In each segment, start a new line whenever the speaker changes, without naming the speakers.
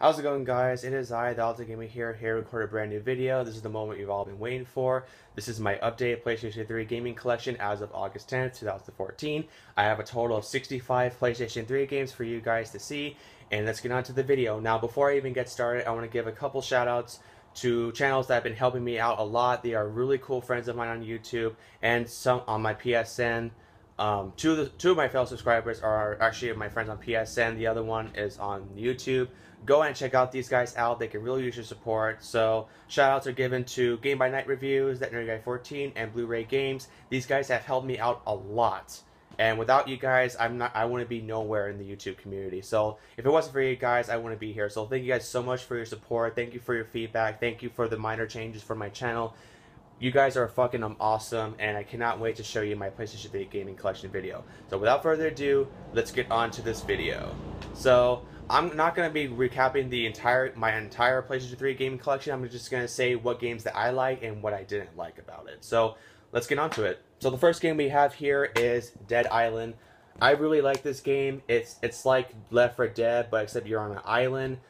How's it going, guys? It is I, Thyultimategamer here to record a brand new video. This is the moment you've all been waiting for. This is my updated PlayStation 3 gaming collection as of August 10th, 2014. I have a total of 65 PlayStation 3 games for you guys to see, and let's get on to the video. Now, before I even get started, I want to give a couple shout-outs to channels that have been helping me out a lot. They are really cool friends of mine on YouTube and some on my PSN. Two of my fellow subscribers are actually my friends on PSN. The other one is on YouTube. Go and check out these guys out. They can really use your support. So shout outs are given to Game by Night Reviews, That Nerdy Guy 14, and Blu-ray Games. These guys have helped me out a lot. And without you guys, I wouldn't be nowhere in the YouTube community. So if it wasn't for you guys, I wouldn't be here. So thank you guys so much for your support. Thank you for your feedback. Thank you for the minor changes for my channel. You guys are fucking awesome, and I cannot wait to show you my PlayStation 3 gaming collection video. So without further ado, let's get on to this video. So I'm not going to be recapping my entire PlayStation 3 gaming collection. I'm just going to say what games that I like and what I didn't like about it. So let's get on to it. So the first game we have here is Dead Island. I really like this game. It's like Left 4 Dead, but except you're on an island.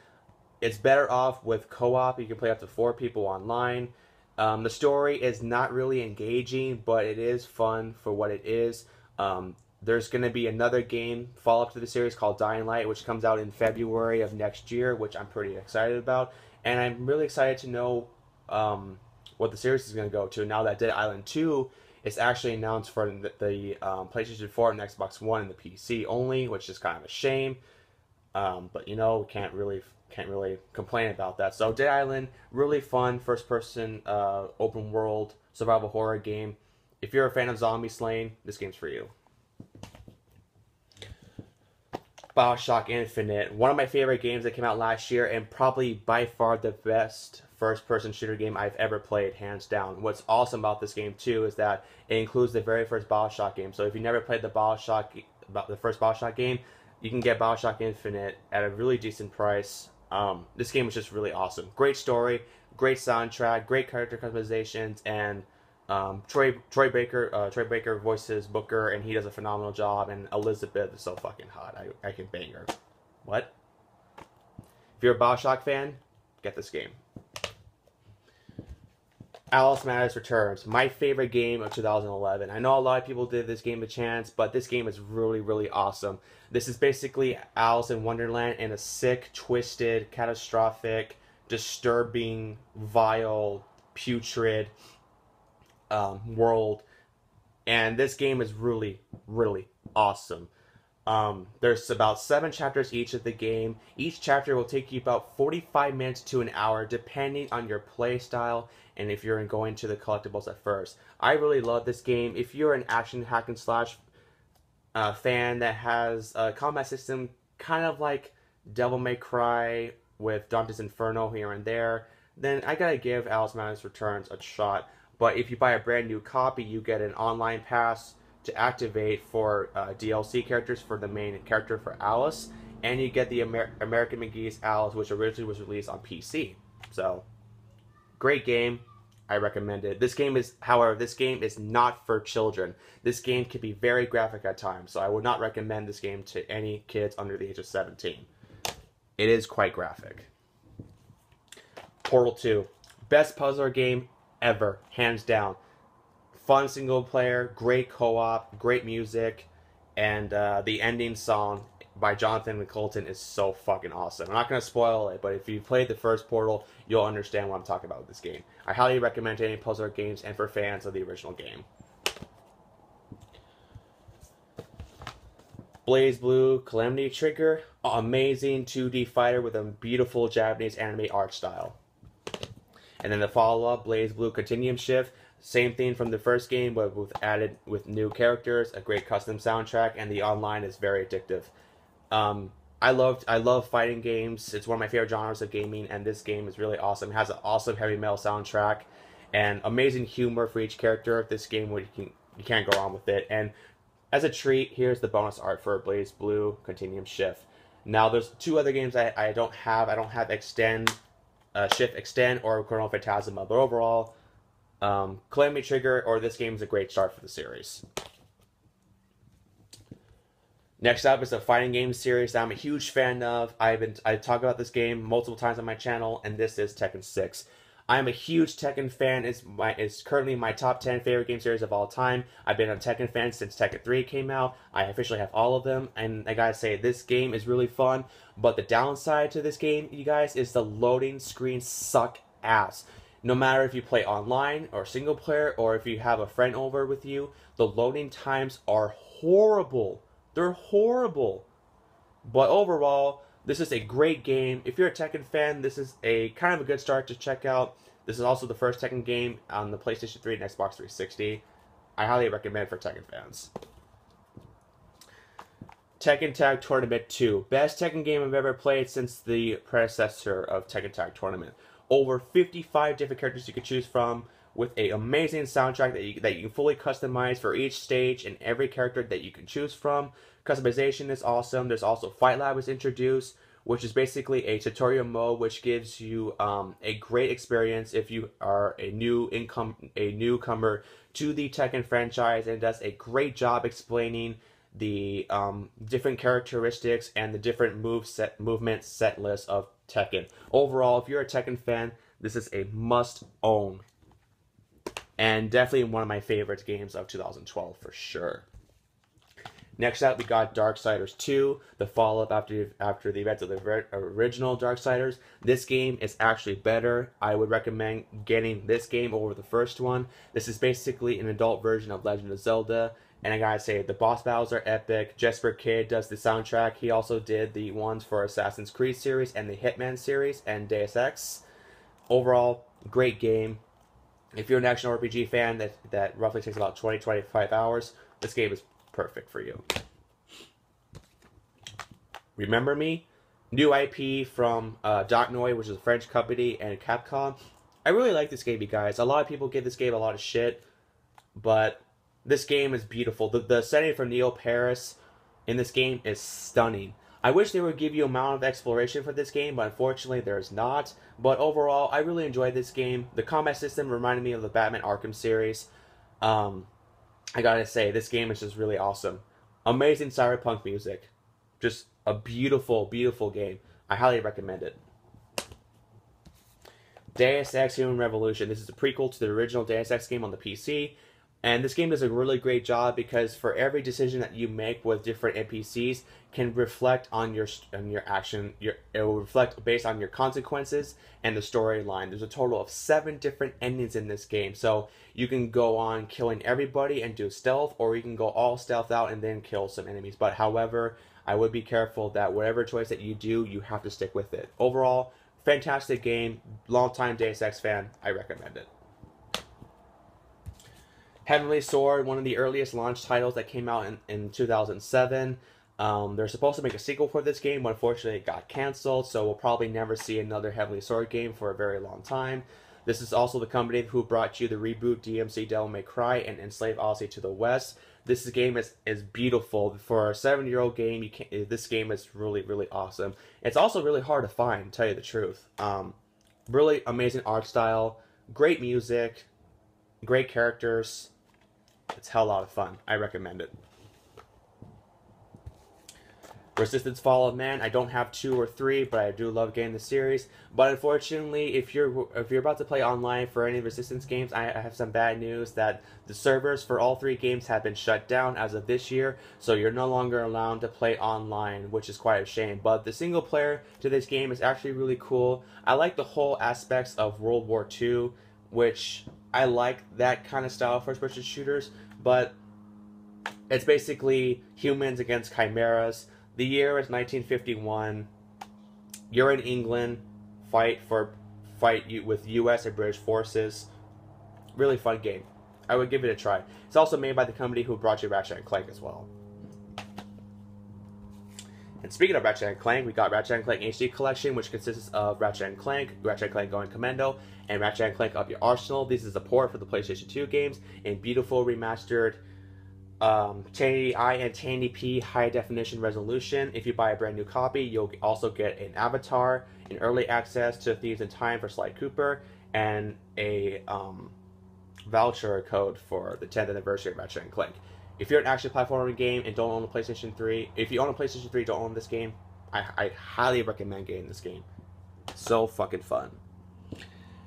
It's better off with co-op. You can play up to 4 people online. The story is not really engaging, but it is fun for what it is. There's going to be another game follow-up to the series called Dying Light, which comes out in February of next year, which I'm pretty excited about. And I'm really excited to know what the series is going to go to now that Dead Island 2 is actually announced for the PlayStation 4 and Xbox One and the PC only, which is kind of a shame. But you know, can't really complain about that. So Dead Island, really fun first-person open world survival horror game. If you're a fan of zombie slaying, this game's for you. BioShock Infinite, one of my favorite games that came out last year, and probably by far the best first-person shooter game I've ever played, hands down. What's awesome about this game too is that it includes the very first BioShock game. So if you never played the first BioShock game, you can get BioShock Infinite at a really decent price. This game was just really awesome. Great story, great soundtrack, great character customizations, and Troy Baker voices Booker, and he does a phenomenal job. And Elizabeth is so fucking hot. I can bang her. What? If you're a BioShock fan, get this game. Alice Matters Returns, my favorite game of 2011. I know a lot of people did this game a chance, but this game is really, really awesome. This is basically Alice in Wonderland in a sick, twisted, catastrophic, disturbing, vile, putrid world. And this game is really, really awesome. There's about 7 chapters each of the game. Each chapter will take you about 45 minutes to an hour, depending on your play style and if you're going to the collectibles at first. I really love this game. If you're an action hack and slash fan that has a combat system kind of like Devil May Cry with Dante's Inferno here and there, then I gotta give Alice Matters Returns a shot. But if you buy a brand new copy, you get an online pass to activate for DLC characters for the main character for Alice, and you get the American McGee's Alice, which originally was released on PC. So, great game. I recommend it. This game is, however, this game is not for children. This game can be very graphic at times, so I would not recommend this game to any kids under the age of 17. It is quite graphic. Portal 2. Best puzzler game ever, hands down. Fun single player, great co-op, great music, and the ending song by Jonathan McColton is so fucking awesome. I'm not going to spoil it, but if you played the first Portal, you'll understand what I'm talking about with this game. I highly recommend it to any puzzle games and for fans of the original game. BlazBlue Calamity Trigger, amazing 2D fighter with a beautiful Japanese anime art style. And then the follow-up, BlazBlue Continuum Shift, same thing from the first game, but with new characters, a great custom soundtrack, and the online is very addictive. I love fighting games. It's one of my favorite genres of gaming, and this game is really awesome. It has an awesome heavy metal soundtrack and amazing humor for each character. This game, you can't go wrong with it. And as a treat, here's the bonus art for BlazBlue Continuum Shift. Now, there's 2 other games I don't have. I don't have Shift Extend or Chrono Phantasma, but overall, Calamity Trigger or this game is a great start for the series. Next up is a fighting game series that I'm a huge fan of. I talk about this game multiple times on my channel, and this is Tekken 6. I'm a huge Tekken fan. It's currently my top 10 favorite game series of all time. I've been a Tekken fan since Tekken 3 came out. I officially have all of them, and I gotta say, this game is really fun, but the downside to this game, you guys, is the loading screens suck ass. No matter if you play online or single player, or if you have a friend over with you, the loading times are horrible. They're horrible. But overall, this is a great game. If you're a Tekken fan, this is a kind of a good start to check out. This is also the first Tekken game on the PlayStation 3 and Xbox 360. I highly recommend for Tekken fans. Tekken Tag Tournament 2. Best Tekken game I've ever played since the predecessor of Tekken Tag Tournament. Over 55 different characters you can choose from, with an amazing soundtrack that you can fully customize for each stage and every character that you can choose from. Customization is awesome. There's also Fight Lab was introduced, which is basically a tutorial mode which gives you a great experience if you are a newcomer to the Tekken franchise, and does a great job explaining the different characteristics and the different movement set list of Tekken. Overall, if you're a Tekken fan, this is a must-own. And definitely one of my favorite games of 2012 for sure. Next up, we got Darksiders 2, the follow-up after the events of the original Darksiders. This game is actually better. I would recommend getting this game over the first one. This is basically an adult version of Legend of Zelda. And I gotta say, the boss battles are epic. Jesper Kid does the soundtrack. He also did the ones for Assassin's Creed series and the Hitman series and Deus Ex. Overall, great game. If you're an action RPG fan that roughly takes about 20-25 hours, this game is perfect for you. Remember Me? New IP from Dotnoy, which is a French company, and Capcom. I really like this game, you guys. A lot of people give this game a lot of shit, but this game is beautiful. The setting for Neo Paris in this game is stunning. I wish they would give you amount of exploration for this game, but unfortunately there's not. But overall, I really enjoyed this game. The combat system reminded me of the Batman Arkham series. I gotta say, this game is just really awesome. Amazing cyberpunk music. Just a beautiful, beautiful game. I highly recommend it. Deus Ex Human Revolution. This is a prequel to the original Deus Ex game on the PC. And this game does a really great job because for every decision that you make with different NPCs can reflect on your action. It will reflect based on your consequences and the storyline. There's a total of 7 different endings in this game. So you can go on killing everybody and do stealth, or you can go all stealth out and then kill some enemies. But however, I would be careful that whatever choice that you do, you have to stick with it. Overall, fantastic game. Long-time Deus Ex fan. I recommend it. Heavenly Sword, one of the earliest launch titles that came out in 2007. They're supposed to make a sequel for this game, but unfortunately it got canceled, so we'll probably never see another Heavenly Sword game for a very long time. This is also the company who brought you the reboot DMC Devil May Cry and Enslaved Odyssey to the West. This game is beautiful. For a 7-year-old game, this game is really, really awesome. It's also really hard to find, to tell you the truth. Really amazing art style, great music, great characters. It's a hell of a lot of fun. I recommend it. Resistance Fall of Man. I don't have 2 or 3, but I do love getting the series. But unfortunately, if you're about to play online for any Resistance games, I have some bad news that the servers for all 3 games have been shut down as of this year, so you're no longer allowed to play online, which is quite a shame. But the single player to this game is actually really cool. I like the whole aspects of World War II, which I like that kind of style of first-person shooters, but it's basically humans against chimeras. The year is 1951. You're in England, fight with U.S. and British forces. Really fun game. I would give it a try. It's also made by the company who brought you Ratchet & Clank as well. And speaking of Ratchet & Clank, we got Ratchet & Clank HD Collection, which consists of Ratchet & Clank Going Commando, and Ratchet & Clank Up Your Arsenal. This is a port for the PlayStation 2 games in beautiful remastered 1080i and 1080p high definition resolution. If you buy a brand new copy, you'll also get an avatar, an early access to Thieves in Time for Sly Cooper, and a voucher code for the 10th anniversary of Ratchet & Clank. If you're an action platforming game and don't own a PlayStation 3, if you own a PlayStation 3, don't own this game, I highly recommend getting this game. So fucking fun.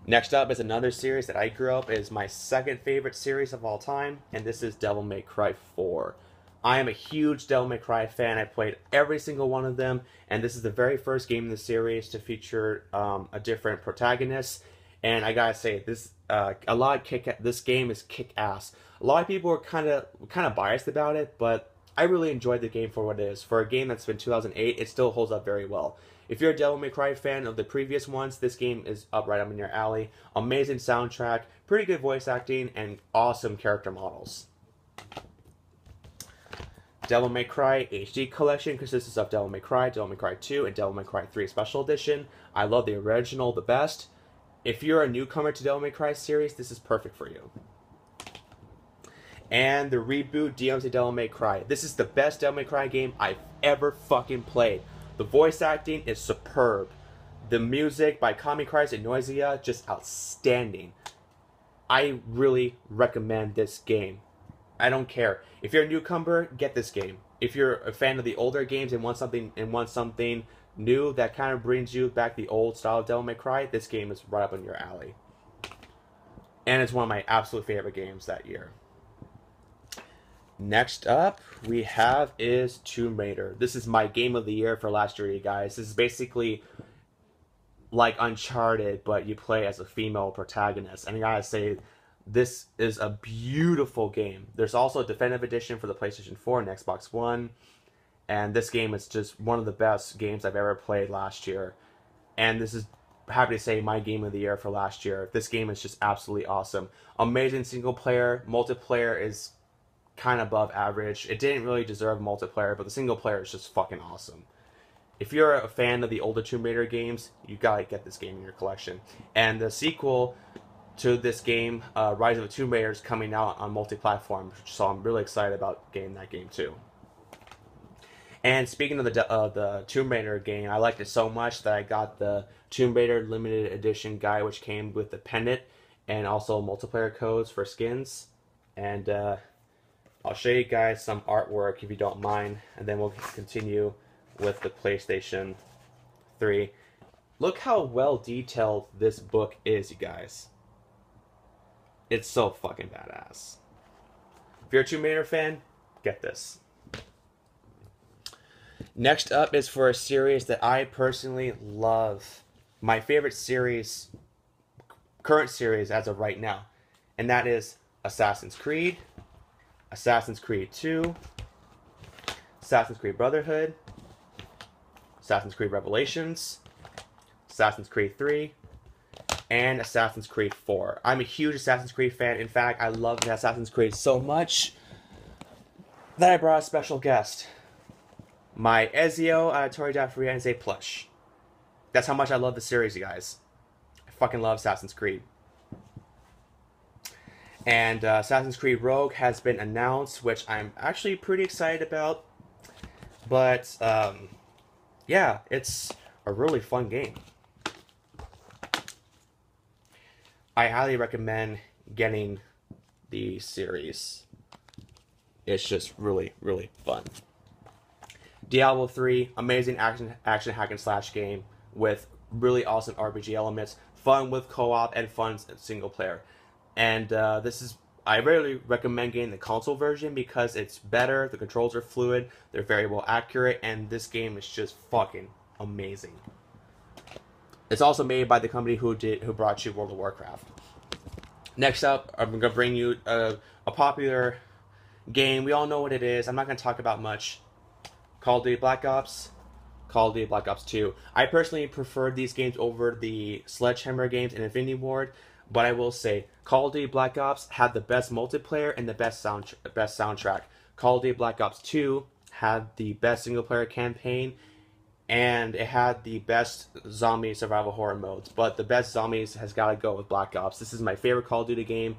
Next up is another series that I grew up is my second favorite series of all time, and this is Devil May Cry 4. I am a huge Devil May Cry fan. I played every single one of them, and this is the very first game in the series to feature a different protagonist. And I gotta say, this game is kick-ass. A lot of people are kind of biased about it, but I really enjoyed the game for what it is. For a game that's been 2008, it still holds up very well. If you're a Devil May Cry fan of the previous ones, this game is right up in your alley. Amazing soundtrack, pretty good voice acting, and awesome character models. Devil May Cry HD Collection consists of Devil May Cry 2, and Devil May Cry 3 Special Edition. I love the original the best. If you're a newcomer to Devil May Cry series, this is perfect for you. And the reboot DMC Devil May Cry. This is the best Devil May Cry game I've ever fucking played. The voice acting is superb. The music by Kami Christ and Noisia, just outstanding. I really recommend this game. I don't care. If you're a newcomer, get this game. If you're a fan of the older games and want something new that kind of brings you back the old style of Devil May Cry, this game is right up in your alley. And it's one of my absolute favorite games that year. Next up we have is Tomb Raider. This is my game of the year for last year, you guys. This is basically like Uncharted, but you play as a female protagonist. And I gotta say, this is a beautiful game. There's also a definitive edition for the PlayStation 4 and Xbox One. And this game is just one of the best games I've ever played last year. And this is, happy to say, my game of the year for last year. This game is just absolutely awesome. Amazing single player. Multiplayer is kind of above average. It didn't really deserve multiplayer, but the single player is just fucking awesome. If you're a fan of the older Tomb Raider games, you gotta get this game in your collection. And the sequel to this game, Rise of the Tomb Raider, is coming out on multi-platform, so I'm really excited about getting that game too. And speaking of the Tomb Raider game, I liked it so much that I got the Tomb Raider limited edition guide, which came with the pendant and also multiplayer codes for skins. And I'll show you guys some artwork if you don't mind, and then we'll continue with the PlayStation 3. Look how well detailed this book is, you guys. It's so fucking badass. If you're a Tomb Raider fan, get this. Next up is for a series that I personally love. My favorite series, current series as of right now, and that is Assassin's Creed, Assassin's Creed 2, Assassin's Creed Brotherhood, Assassin's Creed Revelations, Assassin's Creed 3, and Assassin's Creed 4. I'm a huge Assassin's Creed fan. In fact, I love Assassin's Creed so much that I brought a special guest. My Ezio Auditorio Firenze plush. That's how much I love the series, you guys. I fucking love Assassin's Creed. And Assassin's Creed Rogue has been announced, which I'm actually pretty excited about. But, yeah, it's a really fun game. I highly recommend getting the series. It's just really, really fun. Diablo 3, amazing action hack and slash game with really awesome RPG elements, fun with co-op and fun single player. And I really recommend getting the console version because it's better, the controls are fluid, they're very well accurate, and this game is just fucking amazing. It's also made by the company who brought you World of Warcraft. Next up, I'm going to bring you a popular game. We all know what it is. I'm not going to talk about much. Call of Duty Black Ops, Call of Duty Black Ops 2. I personally preferred these games over the Sledgehammer games and Infinity Ward, but I will say Call of Duty Black Ops had the best multiplayer and the best soundtrack. Call of Duty Black Ops 2 had the best single player campaign, and it had the best zombie survival horror modes. But the best zombies has got to go with Black Ops. This is my favorite Call of Duty game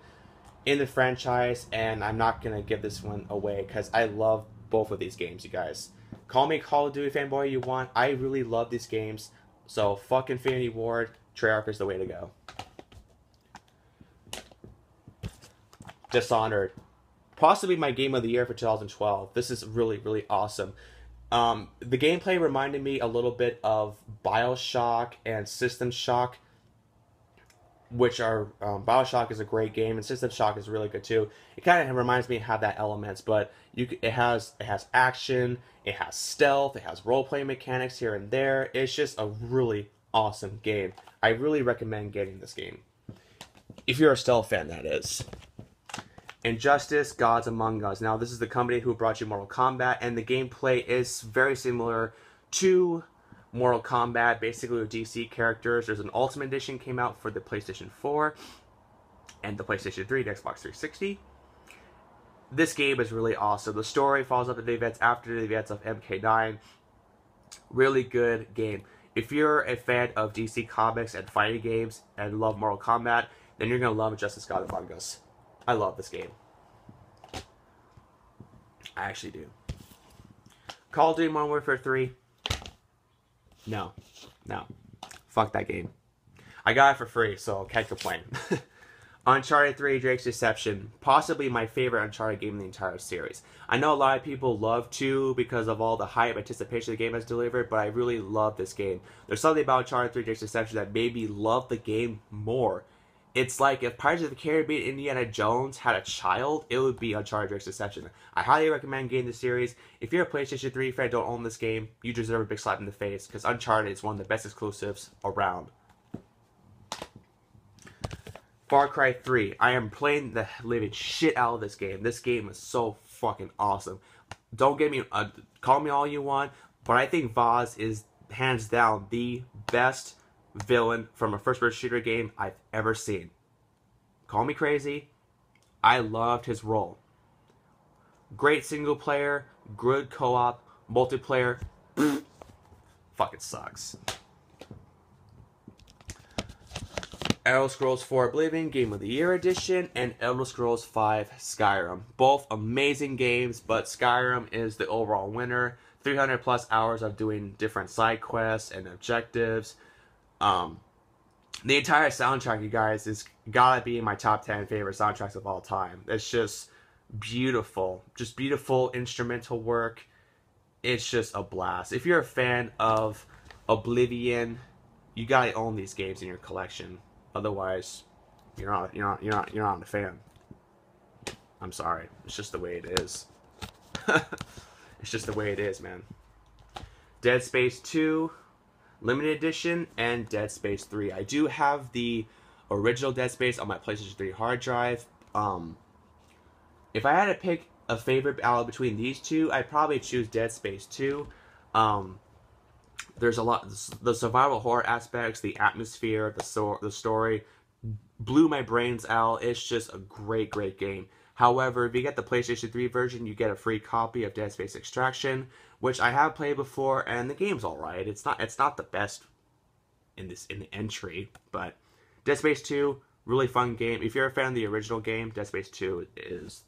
in the franchise, and I'm not going to give this one away because I love both of these games, you guys. Call me Call of Duty fanboy you want. I really love these games. So fuck Infinity Ward. Treyarch is the way to go. Dishonored. possibly my game of the year for 2012. This is really, really awesome. The gameplay reminded me a little bit of BioShock and System Shock, which are BioShock is a great game and System Shock is really good too. It kind of reminds me of how that elements, but it has action, it has stealth, it has role playing mechanics here and there. It's just a really awesome game. I really recommend getting this game if you're a stealth fan, that is. Injustice: Gods Among Us. Now, this is the company who brought you Mortal Kombat, and the gameplay is very similar to Mortal Kombat, basically with DC characters. There's an Ultimate Edition came out for the PlayStation 4 and the PlayStation 3, the Xbox 360. This game is really awesome. The story follows up the events after the events of MK9. Really good game. If you're a fan of DC Comics and fighting games and love Mortal Kombat, then you're going to love Injustice: Gods Among Us. I love this game. I actually do. Call of Duty Modern Warfare 3. No. Fuck that game. I got it for free, so can't complain. Uncharted 3: Drake's Deception. Possibly my favorite Uncharted game in the entire series. I know a lot of people love 2 because of all the hype anticipation the game has delivered, but I really love this game. There's something about Uncharted 3: Drake's Deception that made me love the game more. It's like if Pirates of the Caribbean Indiana Jones had a child, it would be Uncharted Drake's Deception. I highly recommend getting the series. If you're a PlayStation 3 fan and don't own this game, you deserve a big slap in the face, because Uncharted is one of the best exclusives around. Far Cry 3. I am playing the living shit out of this game. This game is so fucking awesome. Don't get me, call me all you want, but I think Vaz is hands down the best villain from a first-person shooter game I've ever seen. Call me crazy. I loved his role. Great single player, good co-op, multiplayer. Fucking sucks. Elder Scrolls 4 Oblivion Game of the Year Edition and Elder Scrolls 5 Skyrim. Both amazing games, but Skyrim is the overall winner. 300 plus hours of doing different side quests and objectives. The entire soundtrack, you guys, is gotta be in my top 10 favorite soundtracks of all time. It's just beautiful. Just beautiful instrumental work. It's just a blast. If you're a fan of Oblivion, you gotta own these games in your collection. Otherwise, you're not a fan. I'm sorry. It's just the way it is. It's just the way it is, man. Dead Space 2 Limited Edition and Dead Space 3. I do have the original Dead Space on my PlayStation 3 hard drive. If I had to pick a favorite out between these two, I'd probably choose Dead Space 2. There's a lot, the survival horror aspects, the atmosphere, the story blew my brains out. It's just a great game. However, if you get the PlayStation 3 version, you get a free copy of Dead Space Extraction, which I have played before, and the game's alright. It's not the best in the entry, but Dead Space 2, really fun game. If you're a fan of the original game, Dead Space 2 is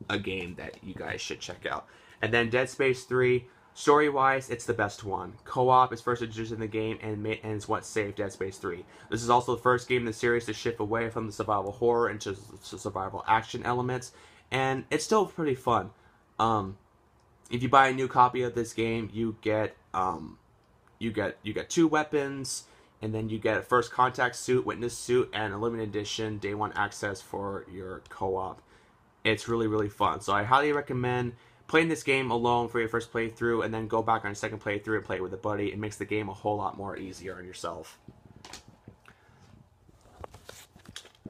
a game that you guys should check out. And then Dead Space 3, story-wise, it's the best one. Co-op is first introduced in the game and is what saved Dead Space 3. This is also the first game in the series to shift away from the survival horror into survival action elements, and it's still pretty fun. If you buy a new copy of this game, you get 2 weapons, and then you get a first contact suit, witness suit, and a limited edition day 1 access for your co-op. It's really fun. So I highly recommend playing this game alone for your first playthrough, and then go back on your second playthrough and play it with a buddy. It makes the game a whole lot more easier on yourself.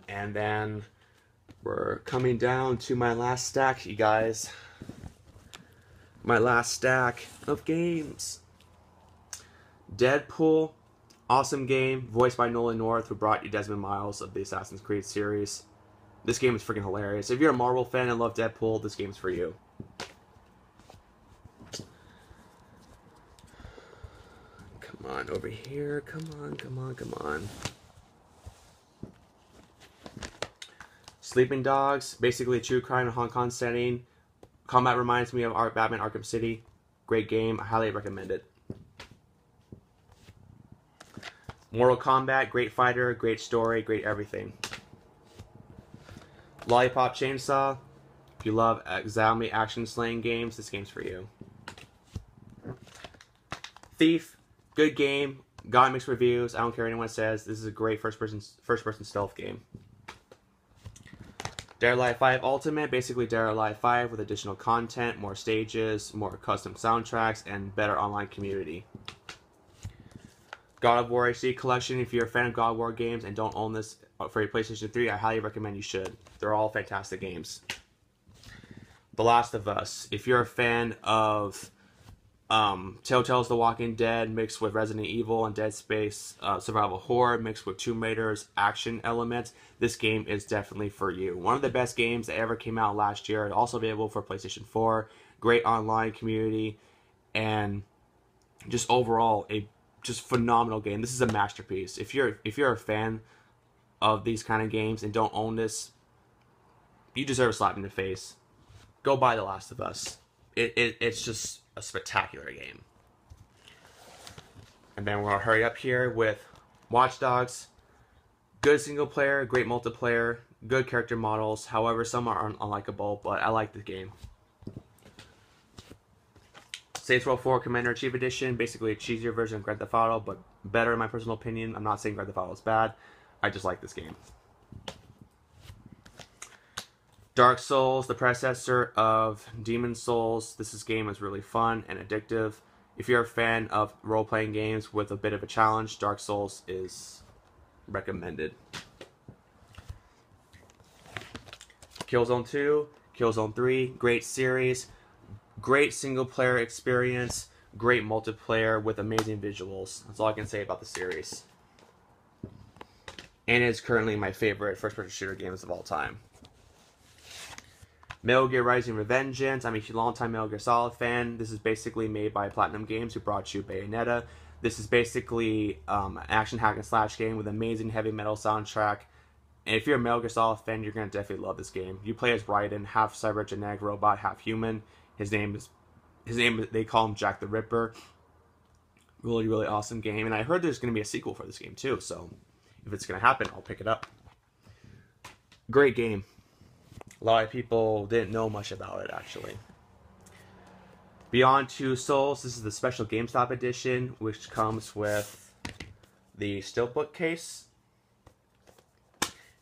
And then we're coming down to my last stack, you guys. My last stack of games. Deadpool, awesome game, voiced by Nolan North, who brought you Desmond Miles of the Assassin's Creed series. This game is freaking hilarious. If you're a Marvel fan and love Deadpool, this game's for you. Come on, over here. Come on. Sleeping Dogs, basically a true crime in Hong Kong setting. Combat reminds me of Batman Arkham City. Great game. I highly recommend it. Mortal Kombat, great fighter, great story, great everything. Lollipop Chainsaw. If you love zombie action slaying games, this game's for you. Thief, good game, got mixed reviews. I don't care what anyone says. This is a great first person stealth game. Dead or Alive 5 Ultimate, basically Dead or Alive 5 with additional content, more stages, more custom soundtracks, and better online community. God of War HD Collection, if you're a fan of God of War games and don't own this for your PlayStation 3, I highly recommend you should. They're all fantastic games. The Last of Us, if you're a fan of Telltale's The Walking Dead mixed with Resident Evil and Dead Space survival horror mixed with Tomb Raider's action elements, this game is definitely for you. One of the best games that ever came out last year, also available for PlayStation 4, great online community, and just overall a just phenomenal game. This is a masterpiece. If you're a fan of these kind of games and don't own this, you deserve a slap in the face. Go buy The Last of Us. It's just a spectacular game. And then we're gonna hurry up here with Watch Dogs. Good single player, great multiplayer, good character models. However, some are unlikable, but I like the game. Saints Row 4 Commander Chief Edition, basically a cheesier version of Grand Theft Auto, but better in my personal opinion. I'm not saying Grand Theft Auto is bad. I just like this game. Dark Souls, the predecessor of Demon's Souls. This game is really fun and addictive. If you're a fan of role-playing games with a bit of a challenge, Dark Souls is recommended. Killzone 2, Killzone 3, great series, great single-player experience, great multiplayer with amazing visuals. That's all I can say about the series. And it's currently my favorite first-person shooter games of all time. Metal Gear Rising Revengeance. I'm a long-time Metal Gear Solid fan. This is basically made by Platinum Games, who brought you Bayonetta. This is basically an action hack and slash game with amazing heavy metal soundtrack. And if you're a Metal Gear Solid fan, you're going to definitely love this game. You play as Raiden, half cybergenetic robot, half human. His name, they call him Jack the Ripper. Really, really awesome game. And I heard there's going to be a sequel for this game too, so if it's going to happen, I'll pick it up. Great game. A lot of people didn't know much about it, actually. Beyond Two Souls, this is the special GameStop edition, which comes with the Steelbook case.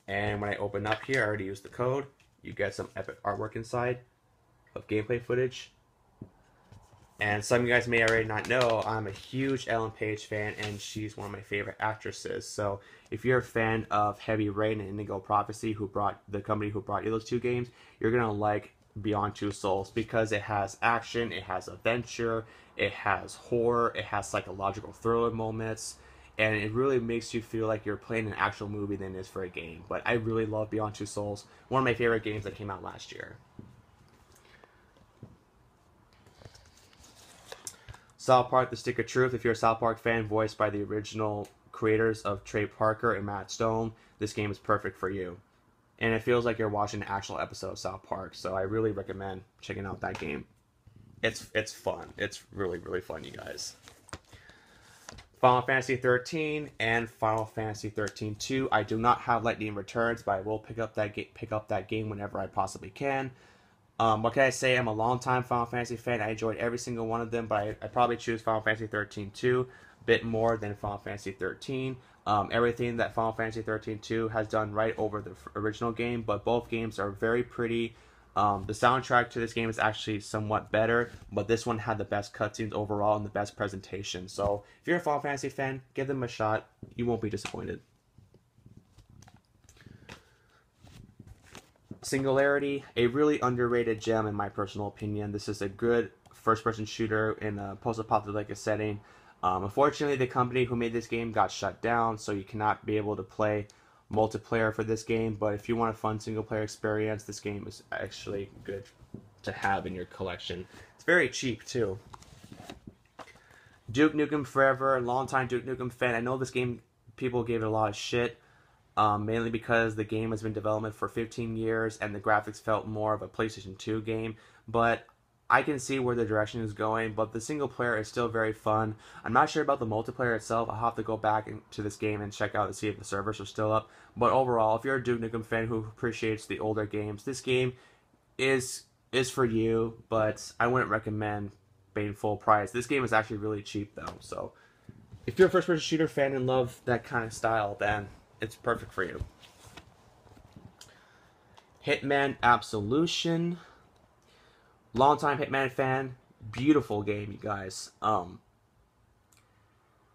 And when I open up here, I already used the code. You get some epic artwork inside of gameplay footage. And some of you guys may already not know, I'm a huge Ellen Page fan, and she's one of my favorite actresses. So if you're a fan of Heavy Rain and Indigo Prophecy, the company who brought you those two games, you're going to like Beyond Two Souls, because it has action, it has adventure, it has horror, it has psychological thriller moments, and it really makes you feel like you're playing an actual movie than it is for a game. But I really love Beyond Two Souls, one of my favorite games that came out last year. South Park: The Stick of Truth. If you're a South Park fan, voiced by the original creators of Trey Parker and Matt Stone, this game is perfect for you. And it feels like you're watching an actual episode of South Park, so I really recommend checking out that game. It's fun. It's really, really fun, you guys. Final Fantasy 13 and Final Fantasy 13-2. I do not have Lightning Returns, but I will pick up that game whenever I possibly can. What can I say? I'm a long-time Final Fantasy fan. I enjoyed every single one of them, but I probably choose Final Fantasy 13-2 a bit more than Final Fantasy 13. Everything that Final Fantasy 13-2 has done right over the original game, but both games are very pretty. The soundtrack to this game is actually somewhat better, but this one had the best cutscenes overall and the best presentation. So if you're a Final Fantasy fan, give them a shot. You won't be disappointed. Singularity, a really underrated gem in my personal opinion. This is a good first-person shooter in a post-apocalyptic setting. Unfortunately, the company who made this game got shut down, so you cannot be able to play multiplayer for this game. But if you want a fun single-player experience, this game is actually good to have in your collection. It's very cheap, too. Duke Nukem Forever, longtime Duke Nukem fan. I know this game, people gave it a lot of shit. Mainly because the game has been in development for 15 years and the graphics felt more of a PlayStation 2 game, but I can see where the direction is going, but the single player is still very fun. I'm not sure about the multiplayer itself. I'll have to go back into this game and check out to see if the servers are still up, but overall, if you're a Duke Nukem fan who appreciates the older games, this game is for you, but I wouldn't recommend paying full price. This game is actually really cheap though, so if you're a first-person shooter fan and love that kind of style, then it's perfect for you. Hitman Absolution. Longtime Hitman fan. Beautiful game, you guys.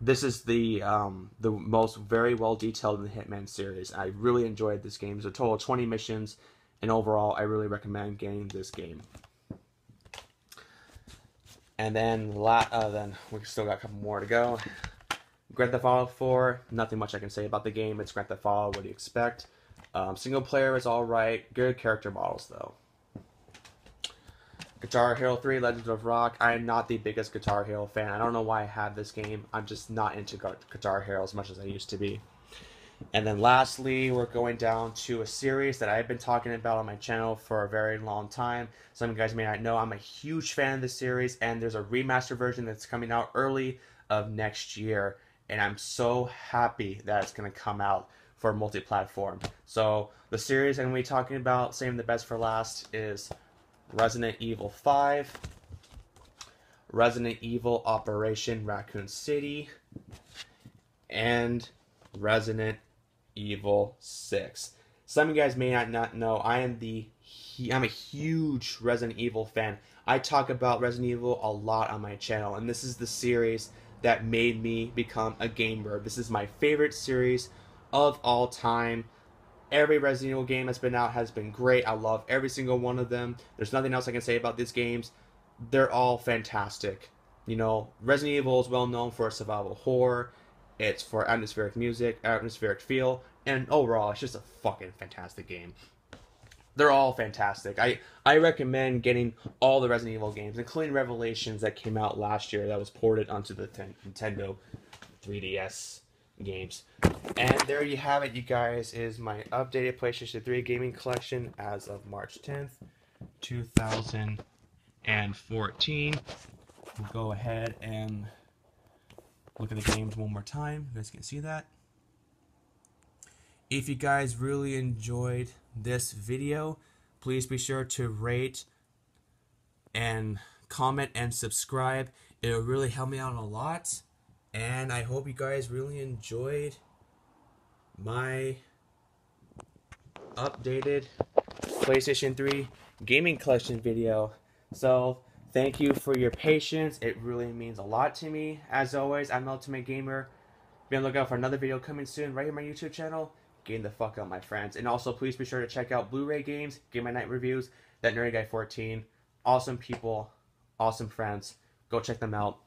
This is the most very well detailed in the Hitman series. I really enjoyed this game. There's a total of 20 missions, and overall, I really recommend getting this game. And then we still got a couple more to go. Grand Theft Auto 4. Nothing much I can say about the game. It's Grand Theft Auto. What do you expect? Single player is all right. Good character models though. Guitar Hero 3 Legends of Rock. I am not the biggest Guitar Hero fan. I don't know why I have this game. I'm just not into Guitar Hero as much as I used to be. And then lastly, we're going down to a series that I've been talking about on my channel for a very long time. Some of you guys may not know I'm a huge fan of this series, and there's a remaster version that's coming out early of next year. And I'm so happy that it's going to come out for multi-platform. So the series I'm going to be talking about, saving the best for last, is Resident Evil 5, Resident Evil Operation Raccoon City, and Resident Evil 6. Some of you guys may not know, I'm a huge Resident Evil fan. I talk about Resident Evil a lot on my channel, and this is the series that made me become a gamer. This is my favorite series of all time. Every Resident Evil game that's been out has been great. I love every single one of them. There's nothing else I can say about these games. They're all fantastic. You know, Resident Evil is well known for survival horror. It's for atmospheric music, atmospheric feel, and overall, it's just a fucking fantastic game. They're all fantastic. I recommend getting all the Resident Evil games, including Revelations that came out last year that was ported onto the Nintendo 3DS games. And there you have it, you guys, is my updated PlayStation 3 gaming collection as of March 10th, 2014. We'll go ahead and look at the games one more time. You guys can see that. If you guys really enjoyed this video, please be sure to rate and comment and subscribe. It'll really help me out a lot. And I hope you guys really enjoyed my updated PlayStation 3 gaming collection video. So, thank you for your patience. It really means a lot to me. As always, I'm Thyultimategamer. Be on the lookout for another video coming soon right here on my YouTube channel. Game the fuck out, my friends. And also, please be sure to check out Blu-ray Games, Game My Night Reviews, That Nerdy Guy 14. Awesome people, awesome friends. Go check them out.